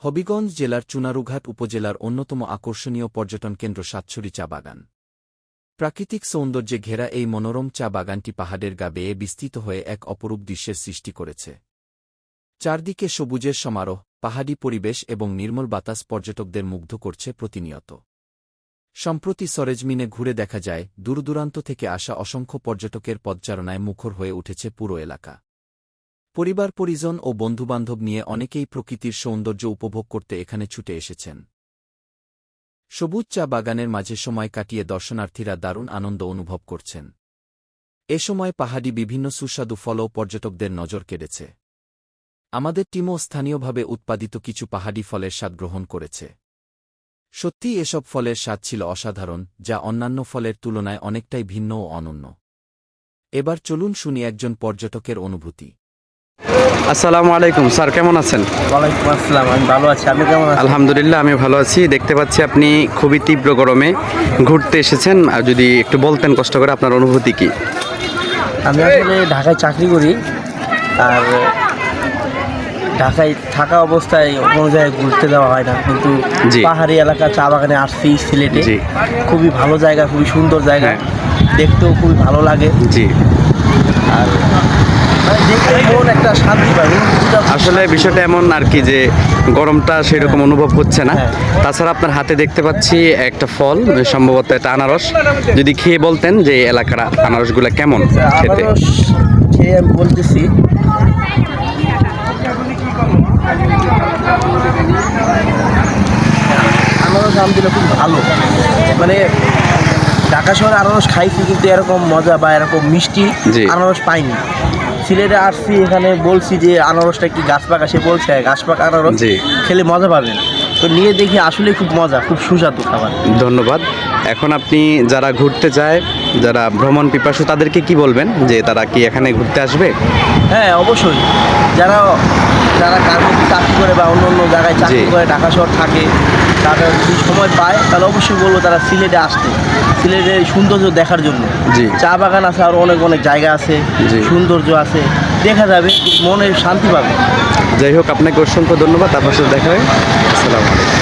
হবিগঞ্জ জেলার চুনারুঘাট উপজেলার অন্যতম আকর্ষণীয় পর্যটন কেন্দ্র সাতছড়ি চা বাগান। প্রাকৃতিক সৌন্দর্যে ঘেরা এই মনোরম চা বাগানটি পাহাড়ের গা বেয়ে বিস্তৃত হয়ে এক অপরূপ দৃশ্যের সৃষ্টি করেছে। চারদিকে সবুজের সমারোহ, পাহাড়ি পরিবেশ এবং নির্মল বাতাস পর্যটকদের মুগ্ধ করছে প্রতিনিয়ত। সম্প্রতি সরেজমিনে ঘুরে দেখা যায়, দূরদূরান্ত থেকে আসা অসংখ্য পর্যটকের পদচারণায় মুখর হয়ে উঠেছে পুরো এলাকা। পরিবার পরিজন ও বন্ধুবান্ধব নিয়ে অনেকেই প্রকৃতির সৌন্দর্য উপভোগ করতে এখানে ছুটে এসেছেন। সবুজ চা বাগানের মাঝে সময় কাটিয়ে দর্শনার্থীরা দারুণ আনন্দ অনুভব করছেন। এ সময় পাহাড়ি বিভিন্ন সুস্বাদু ফলও পর্যটকদের নজর কেড়েছে। আমাদের টিমও স্থানীয়ভাবে উৎপাদিত কিছু পাহাড়ি ফলের স্বাদ গ্রহণ করেছে। সত্যিই এসব ফলের স্বাদ ছিল অসাধারণ, যা অন্যান্য ফলের তুলনায় অনেকটাই ভিন্ন ও অনন্য। এবার চলুন শুনি একজন পর্যটকের অনুভূতি। আসসালামু আলাইকুম স্যার, কেমন আছেন? ওয়ালাইকুম আসসালাম, আমি ভালো আছি। আপনি কেমন আছেন? আলহামদুলিল্লাহ, আমি ভালো আছি। দেখতে পাচ্ছি আপনি খুবই তীব্র গরমে ঘুরতে এসেছেন। আর যদি একটু বলতেন কষ্ট করে আপনার অনুভূতি কি? আমি আসলে ঢাকায় চাকরি করি, আর ঢাকায় থাকা অবস্থায় কোনো জায়গায় ঘুরতে যাওয়া হয় না, কিন্তু জি। পাহাড়ি এলাকা চা বাগানে আসছি সিলেটে। জি। খুবই ভালো জায়গা, খুবই সুন্দর জায়গা, দেখতেও খুবই ভালো লাগে। জি, আর দেখতে মন একটা শান্তি পায়। আসলে বিষয়টা এমন আর কি যে গরমটা সেরকম অনুভব হচ্ছে না। হ্যাঁ। তাছাড়া আপনার হাতে দেখতে পাচ্ছি একটা ফল, সম্ভবত এটা আনারস। যদি খেয়ে বলতেন যে এই এলাকার আনারসগুলো কেমন খেতে? আনারস খেয়ে আমি বলতেছি, আনারস আলহামদুলিল্লাহ খুব ভালো। মানে ঢাকা শহরে আনারস খাইছি, কিন্তু এরকম মজা বা এরকম মিষ্টি জি। আনারস পাইনি। সিলেটে আসছি, এখানে বলছি যে আনারসটা কি গাছ পাকা, সে বলছে গাছ পাকা আনারস জি। খেলে মজা পাবেন। তো নিয়ে দেখি আসলে খুব মজা, খুব সুস্বাদু খাবার। ধন্যবাদ। এখন আপনি যারা ঘুরতে যায়, যারা ভ্রমণ পিপাসু, তাদেরকে কি বলবেন যে তারা কি এখানে ঘুরতে আসবে? হ্যাঁ, অবশ্যই। যারা যারা গার্মেন্টসে চাকরি করে বা অন্য অন্য জায়গায় চাকরি জি। করে, ঢাকা শহর থাকে, তারা যদি সময় পায় তাহলে অবশ্যই বলবো তারা সিলেটে আসতে, সিলেটের সৌন্দর্য দেখার জন্য। জি। চা বাগান আছে, আর অনেক অনেক জায়গা আছে, জি। সৌন্দর্য আছে, দেখা যাবে, মনে শান্তি পাবে। যাই হোক, আপনাকে অসংখ্য ধন্যবাদ। আপনার সাথে দেখা হয়। আসসালামু আলাইকুম।